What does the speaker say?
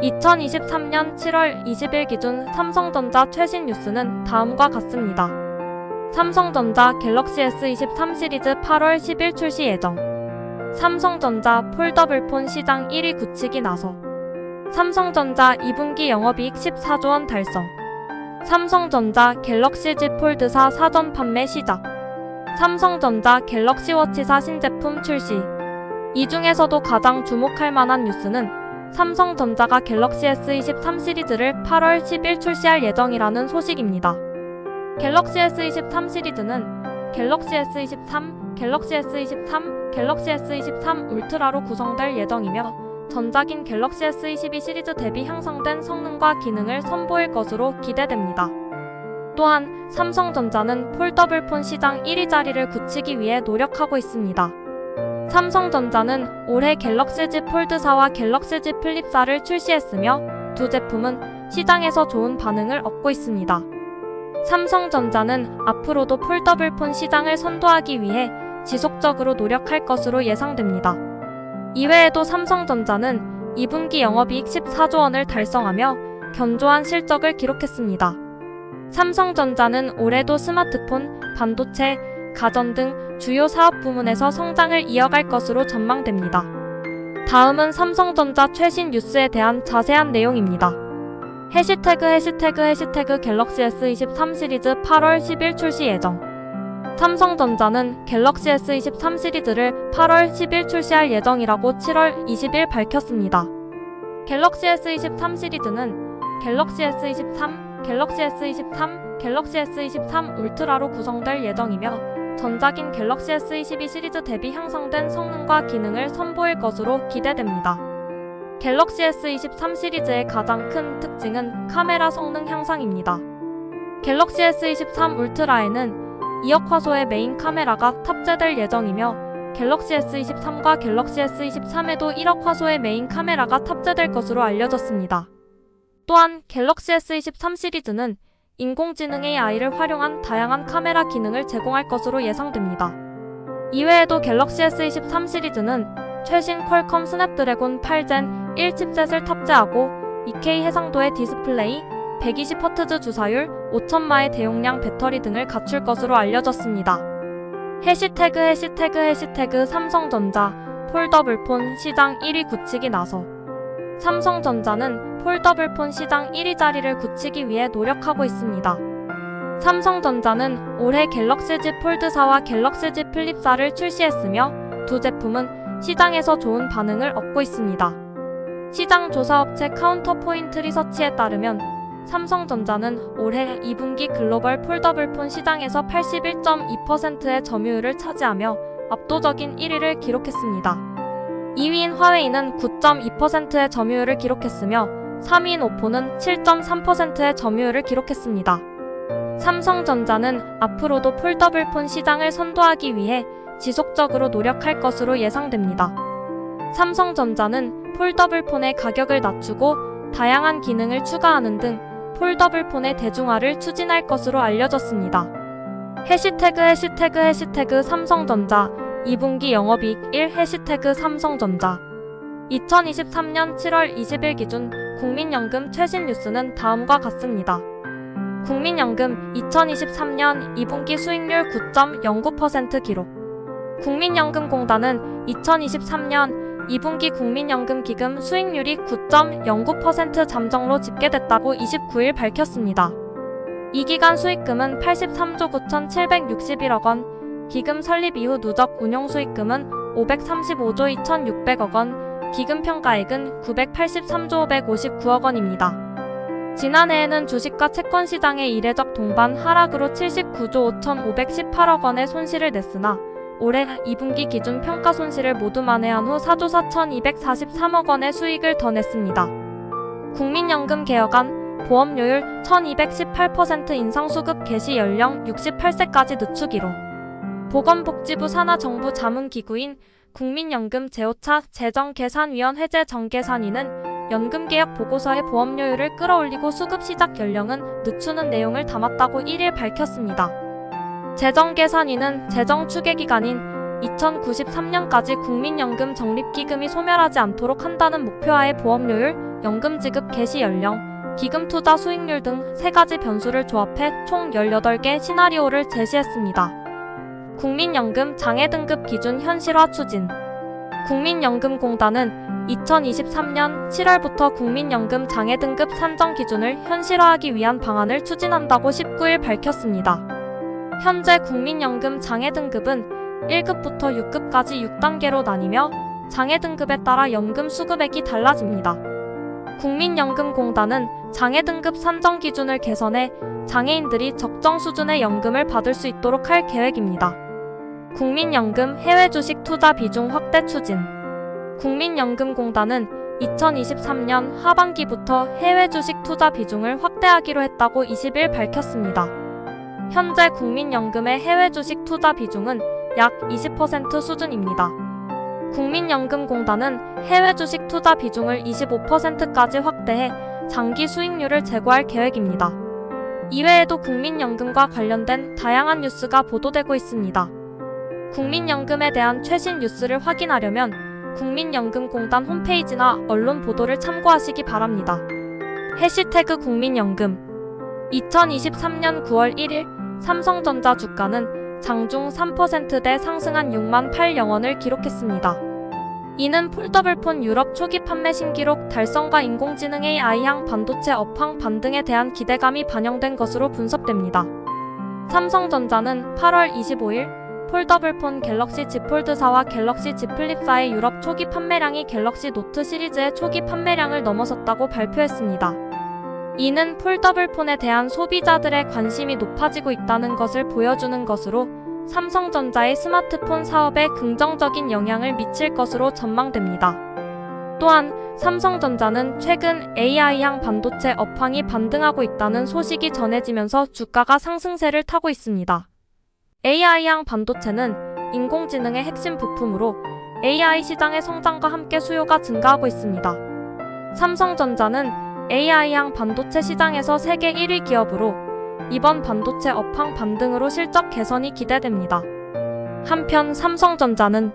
2023년 7월 20일 기준 삼성전자 최신 뉴스는 다음과 같습니다. 삼성전자 갤럭시 S23 시리즈 8월 10일 출시 예정. 삼성전자 폴더블폰 시장 1위 굳히기 나서. 삼성전자 2분기 영업이익 14조 원 달성. 삼성전자 갤럭시 Z 폴드4 사전 판매 시작. 삼성전자 갤럭시 워치4 신제품 출시. 이 중에서도 가장 주목할 만한 뉴스는 삼성전자가 갤럭시 S23 시리즈를 8월 10일 출시할 예정이라는 소식입니다. 갤럭시 S23 시리즈는 갤럭시 S23, 갤럭시 S23, 갤럭시 S23 울트라로 구성될 예정이며 전작인 갤럭시 S22 시리즈 대비 향상된 성능과 기능을 선보일 것으로 기대됩니다. 또한 삼성전자는 폴더블폰 시장 1위 자리를 굳히기 위해 노력하고 있습니다. 삼성전자는 올해 갤럭시 Z 폴드4와 갤럭시 Z 플립4를 출시했으며 두 제품은 시장에서 좋은 반응을 얻고 있습니다. 삼성전자는 앞으로도 폴더블폰 시장을 선도하기 위해 지속적으로 노력할 것으로 예상됩니다. 이외에도 삼성전자는 2분기 영업이익 14조 원을 달성하며 견조한 실적을 기록했습니다. 삼성전자는 올해도 스마트폰, 반도체, 가전 등 주요 사업 부문에서 성장을 이어갈 것으로 전망됩니다. 다음은 삼성전자 최신 뉴스에 대한 자세한 내용입니다. 해시태그 갤럭시 S23 시리즈 8월 10일 출시 예정. 삼성전자는 갤럭시 S23 시리즈를 8월 10일 출시할 예정이라고 7월 20일 밝혔습니다. 갤럭시 S23 시리즈는 갤럭시 S23, 갤럭시 S23, 갤럭시 S23 울트라로 구성될 예정이며 전작인 갤럭시 S22 시리즈 대비 향상된 성능과 기능을 선보일 것으로 기대됩니다. 갤럭시 S23 시리즈의 가장 큰 특징은 카메라 성능 향상입니다. 갤럭시 S23 울트라에는 2억 화소의 메인 카메라가 탑재될 예정이며 갤럭시 S23과 갤럭시 S23에도 1억 화소의 메인 카메라가 탑재될 것으로 알려졌습니다. 또한 갤럭시 S23 시리즈는 인공지능 AI를 활용한 다양한 카메라 기능을 제공할 것으로 예상됩니다. 이외에도 갤럭시 S23 시리즈는 최신 퀄컴 스냅드래곤 8젠 1 칩셋을 탑재하고 2K 해상도의 디스플레이, 120Hz 주사율, 5000마의 대용량 배터리 등을 갖출 것으로 알려졌습니다. 해시태그 삼성전자 폴더블폰 시장 1위 굳히기 나서. 삼성전자는 폴더블폰 시장 1위 자리를 굳히기 위해 노력하고 있습니다. 삼성전자는 올해 갤럭시 Z 폴드4와 갤럭시 Z 플립4를 출시했으며 두 제품은 시장에서 좋은 반응을 얻고 있습니다. 시장 조사업체 카운터포인트 리서치에 따르면 삼성전자는 올해 2분기 글로벌 폴더블폰 시장에서 81.2%의 점유율을 차지하며 압도적인 1위를 기록했습니다. 2위인 화웨이는 9.2%의 점유율을 기록했으며 3위인 오포는 7.3%의 점유율을 기록했습니다. 삼성전자는 앞으로도 폴더블폰 시장을 선도하기 위해 지속적으로 노력할 것으로 예상됩니다. 삼성전자는 폴더블폰의 가격을 낮추고 다양한 기능을 추가하는 등 폴더블폰의 대중화를 추진할 것으로 알려졌습니다. 해시태그 삼성전자 2분기 영업이익 1 해시태그 삼성전자. 2023년 7월 20일 기준 국민연금 최신 뉴스는 다음과 같습니다. 국민연금 2023년 2분기 수익률 9.09% 기록. 국민연금공단은 2023년 2분기 국민연금 기금 수익률이 9.09% 잠정로 집계됐다고 29일 밝혔습니다. 이 기간 수익금은 83조 9,761억 원, 기금 설립 이후 누적 운용 수익금은 535조 2,600억 원, 기금 평가액은 983조 559억 원입니다. 지난해에는 주식과 채권 시장의 이례적 동반 하락으로 79조 5,518억 원의 손실을 냈으나 올해 2분기 기준 평가 손실을 모두 만회한 후 4조 4,243억 원의 수익을 더 냈습니다. 국민연금 개혁안, 보험료율 1218% 인상 수급 개시 연령 68세까지 늦추기로. 보건복지부 산하 정부 자문기구인 국민연금 제5차 재정계산위원회 재정계산위는 연금개혁 보고서의 보험료율을 끌어올리고 수급 시작 연령은 늦추는 내용을 담았다고 1일 밝혔습니다. 재정계산위는 재정 추계기간인 2093년까지 국민연금 적립기금이 소멸하지 않도록 한다는 목표하에 보험료율 연금 지급 개시 연령, 기금 투자 수익률 등 3가지 변수를 조합해 총 18개 시나리오를 제시했습니다. 국민연금 장애 등급 기준 현실화 추진. 국민연금공단은 2023년 7월부터 국민연금 장애 등급 산정 기준을 현실화하기 위한 방안을 추진한다고 19일 밝혔습니다. 현재 국민연금 장애 등급은 1급부터 6급까지 6단계로 나뉘며 장애 등급에 따라 연금 수급액이 달라집니다. 국민연금공단은 장애 등급 산정 기준을 개선해 장애인들이 적정 수준의 연금을 받을 수 있도록 할 계획입니다. 국민연금 해외 주식 투자 비중 확대 추진. 국민연금공단은 2023년 하반기부터 해외 주식 투자 비중을 확대하기로 했다고 20일 밝혔습니다. 현재 국민연금의 해외 주식 투자 비중은 약 20% 수준입니다. 국민연금공단은 해외 주식 투자 비중을 25%까지 확대해 장기 수익률을 제고할 계획입니다. 이외에도 국민연금과 관련된 다양한 뉴스가 보도되고 있습니다. 국민연금에 대한 최신 뉴스를 확인하려면 국민연금공단 홈페이지나 언론 보도를 참고하시기 바랍니다. 해시태그 국민연금. 2023년 9월 1일 삼성전자 주가는 장중 3%대 상승한 68,000원을 기록했습니다. 이는 폴더블폰 유럽 초기 판매 신기록 달성과 인공지능 AI향 반도체 업황 반등에 대한 기대감이 반영된 것으로 분석됩니다. 삼성전자는 8월 25일 폴더블폰 갤럭시 Z 폴드4와 갤럭시 Z 플립4의 유럽 초기 판매량이 갤럭시 노트 시리즈의 초기 판매량을 넘어섰다고 발표했습니다. 이는 폴더블폰에 대한 소비자들의 관심이 높아지고 있다는 것을 보여주는 것으로 삼성전자의 스마트폰 사업에 긍정적인 영향을 미칠 것으로 전망됩니다. 또한 삼성전자는 최근 AI향 반도체 업황이 반등하고 있다는 소식이 전해지면서 주가가 상승세를 타고 있습니다. AI향 반도체는 인공지능의 핵심 부품으로 AI 시장의 성장과 함께 수요가 증가하고 있습니다. 삼성전자는 AI향 반도체 시장에서 세계 1위 기업으로 이번 반도체 업황 반등으로 실적 개선이 기대됩니다. 한편 삼성전자는